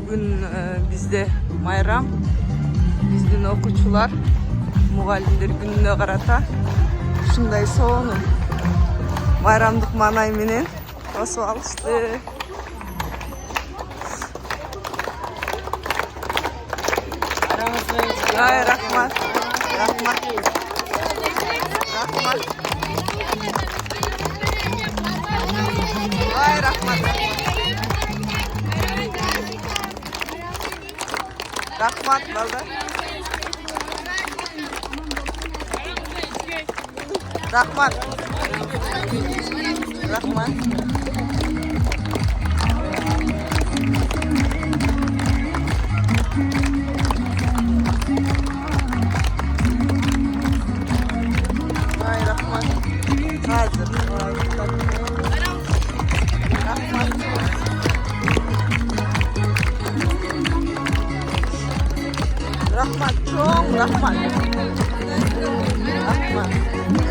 Bugün bizde bayram. Bizden okuçular, mugallimler gününe karata. Şunday soğunu. Bayramlık manay menen basıp alıştı. Ay rahmat. Rahmat. Rahmat. Ay rahmat. Rahmat valla. Rahmat. Rahmat. Ay rahmat. Hazır. Rahmat. Rahmat çok rahmat. Rahmat.